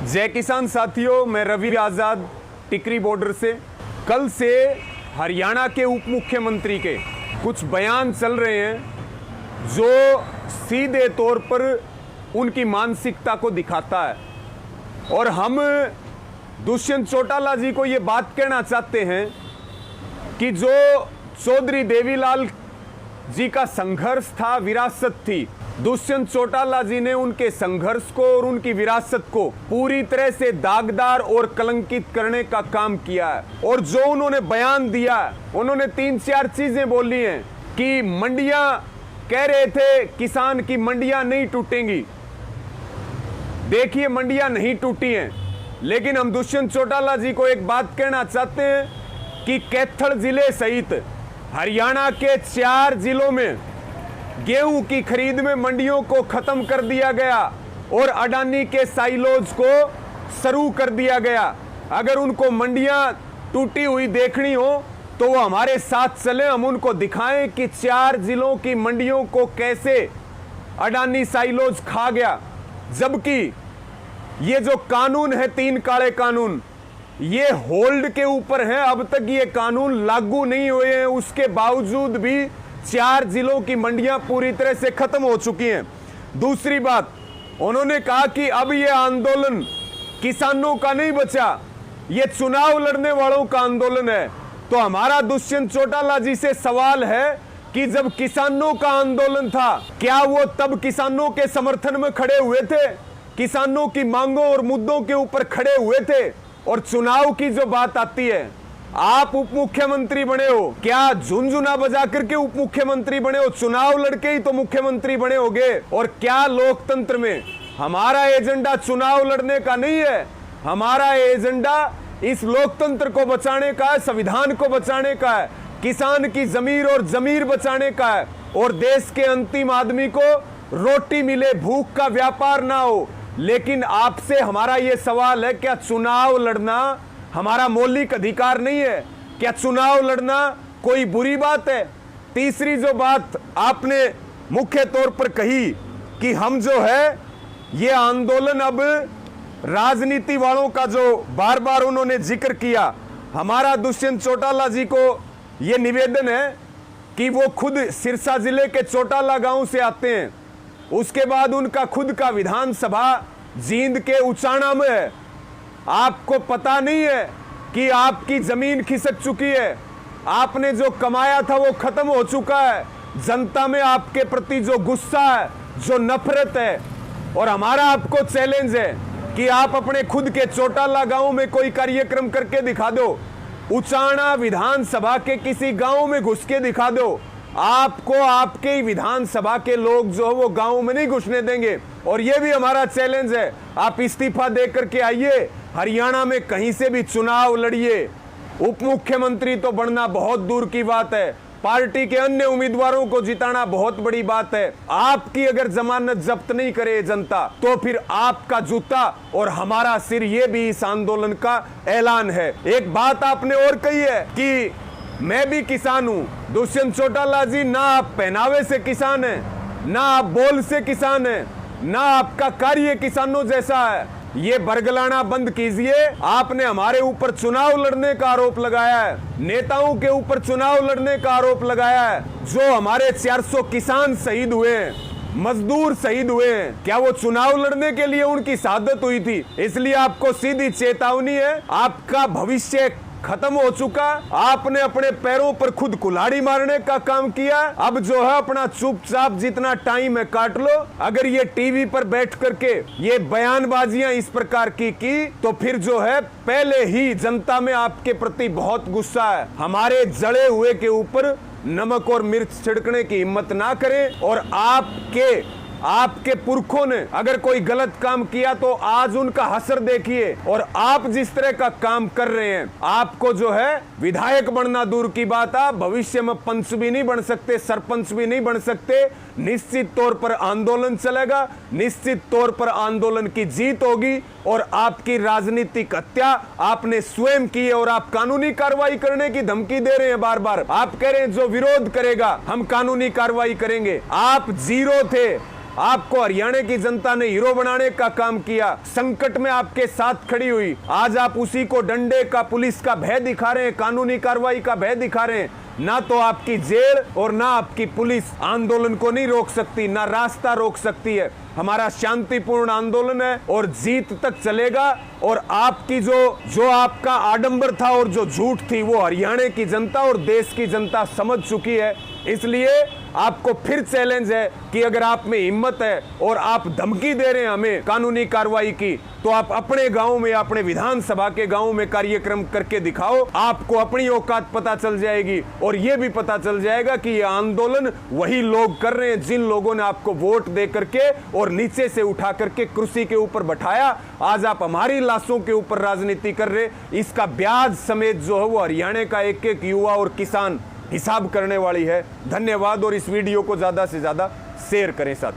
जय किसान साथियों, मैं रवि आजाद टिकरी बॉर्डर से। कल से हरियाणा के उप मुख्यमंत्री के कुछ बयान चल रहे हैं जो सीधे तौर पर उनकी मानसिकता को दिखाता है, और हम दुष्यंत चौटाला जी को ये बात कहना चाहते हैं कि जो चौधरी देवीलाल जी का संघर्ष था, विरासत थी, दुष्यंत चौटाला जी ने उनके संघर्ष को और उनकी विरासत को पूरी तरह से दागदार और कलंकित करने का काम किया है। और जो उन्होंने बयान दिया, उन्होंने 3-4 चीजें बोली हैं कि मंडियां, कह रहे थे किसान की मंडियां नहीं टूटेंगी। देखिए, मंडियां नहीं टूटी हैं, लेकिन हम दुष्यंत चौटाला जी को एक बात कहना चाहते हैं कि कैथल जिले सहित हरियाणा के 4 जिलों में गेहूं की खरीद में मंडियों को खत्म कर दिया गया और अडानी के साइलोज को शुरू कर दिया गया। अगर उनको मंडियां टूटी हुई देखनी हो तो वो हमारे साथ चले, हम उनको दिखाएं कि 4 जिलों की मंडियों को कैसे अडानी साइलोज खा गया। जबकि ये जो कानून है, 3 काले कानून, ये होल्ड के ऊपर है, अब तक ये कानून लागू नहीं हुए हैं। उसके बावजूद भी 4 जिलों की मंडियां पूरी तरह से खत्म हो चुकी हैं। दूसरी बात, उन्होंने कहा कि अब ये आंदोलन किसानों का नहीं बचा, ये चुनाव लड़ने वालों का आंदोलन है। तो हमारा दुष्यंत चौटाला जी से सवाल है कि जब किसानों का आंदोलन था, क्या वो तब किसानों के समर्थन में खड़े हुए थे, किसानों की मांगों और मुद्दों के ऊपर खड़े हुए थे? और चुनाव की जो बात आती है, आप उप मुख्यमंत्री बने हो, क्या झुनझुना बजा करके उप मुख्यमंत्री बने हो? चुनाव लड़के ही तो मुख्यमंत्री बने होगे। और क्या लोकतंत्र में हमारा एजेंडा चुनाव लड़ने का नहीं है, हमारा एजेंडा इस लोकतंत्र को बचाने का है, संविधान को बचाने का है, किसान की जमीर और जमीर बचाने का है, और देश के अंतिम आदमी को रोटी मिले, भूख का व्यापार ना हो। लेकिन आपसे हमारा यह सवाल है, क्या चुनाव लड़ना हमारा मौलिक अधिकार नहीं है? क्या चुनाव लड़ना कोई बुरी बात है? तीसरी जो बात आपने मुख्य तौर पर कही कि हम जो है ये आंदोलन अब राजनीति वालों का, जो बार बार उन्होंने जिक्र किया, हमारा दुष्यंत चौटाला जी को ये निवेदन है कि वो खुद सिरसा जिले के चौटाला गांव से आते हैं, उसके बाद उनका खुद का विधानसभा जींद के उचाना में है। आपको पता नहीं है कि आपकी जमीन खिसक चुकी है, आपने जो कमाया था वो खत्म हो चुका है, जनता में आपके प्रति जो गुस्सा है, जो नफरत है। और हमारा आपको चैलेंज है कि आप अपने खुद के चौटाला गांव में कोई कार्यक्रम करके दिखा दो, उचाना विधानसभा के किसी गांव में घुस के दिखा दो, आपको आपके ही विधानसभा के लोग जो वो गांव में नहीं घुसने देंगे। और ये भी हमारा चैलेंज है, आप इस्तीफा दे करके आइए, हरियाणा में कहीं से भी चुनाव लड़िए। उप मुख्यमंत्री तो बनना बहुत दूर की बात है, पार्टी के अन्य उम्मीदवारों को जिताना बहुत बड़ी बात है। आपकी अगर जमानत जब्त नहीं करे जनता, तो फिर आपका जूता और हमारा सिर, ये भी इस आंदोलन का ऐलान है। एक बात आपने और कही है कि मैं भी किसान हूं। दुष्यंत चौटाला जी, ना आप पहनावे से किसान हैं, ना आप बोल से किसान हैं, ना आपका कार्य किसानों जैसा है। ये बरगलाना बंद कीजिए। आपने हमारे ऊपर चुनाव लड़ने का आरोप लगाया है, नेताओं के ऊपर चुनाव लड़ने का आरोप लगाया है। जो हमारे 400 किसान शहीद हुए हैं, मजदूर शहीद हुए हैं, क्या वो चुनाव लड़ने के लिए उनकी शहादत हुई थी? इसलिए आपको सीधी चेतावनी है, आपका भविष्य खत्म हो चुका। आपने अपने पैरों पर खुद कुल्हाड़ी मारने का काम किया। अब जो है अपना चुपचाप जितना टाइम है काट लो। अगर ये टीवी पर बैठ करके ये बयानबाजियां इस प्रकार की तो फिर जो है पहले ही जनता में आपके प्रति बहुत गुस्सा है। हमारे जड़े हुए के ऊपर नमक और मिर्च छिड़कने की हिम्मत ना करें। और आपके पुरखों ने अगर कोई गलत काम किया तो आज उनका हसर देखिए। और आप जिस तरह का काम कर रहे हैं, आपको जो है विधायक बनना दूर की बात है, भविष्य में पंच भी नहीं बन सकते, सरपंच भी नहीं बन सकते। निश्चित तौर पर आंदोलन चलेगा, निश्चित तौर पर आंदोलन की जीत होगी। और आपकी राजनीतिक हत्या आपने स्वयं की है, और आप कानूनी कार्रवाई करने की धमकी दे रहे हैं बार बार। आप कह रहे हैं जो विरोध करेगा हम कानूनी कार्रवाई करेंगे। आप जीरो थे, आपको हरियाणा की जनता ने हीरो बनाने का काम किया, संकट में आपके साथ खड़ी हुई। आज आप उसी को डंडे का, पुलिस का भय दिखा रहे हैं, कानूनी कार्रवाई का भय दिखा रहे हैं। ना तो आपकी जेल और ना आपकी पुलिस आंदोलन को नहीं रोक सकती, ना रास्ता रोक सकती है। हमारा शांतिपूर्ण आंदोलन है और जीत तक चलेगा। और आपकी जो आपका आडंबर था और जो झूठ थी, वो हरियाणा की जनता और देश की जनता समझ चुकी है। इसलिए आपको फिर चैलेंज है कि अगर आप में हिम्मत है और आप धमकी दे रहे हैं हमें कानूनी कार्रवाई की, तो आप अपने गांव में, अपने विधानसभा के गांव में कार्यक्रम करके दिखाओ। आपको अपनी औकात पता चल जाएगी और यह भी पता चल जाएगा कि यह आंदोलन वही लोग कर रहे हैं जिन लोगों ने आपको वोट दे करके और नीचे से उठा करके कुर्सी के ऊपर बैठाया। आज आप हमारी लाशों के ऊपर राजनीति कर रहे। इसका ब्याज समेत जो है वो हरियाणा का एक एक युवा और किसान हिसाब करने वाली है। धन्यवाद। और इस वीडियो को ज्यादा से ज्यादा शेयर करें साथी।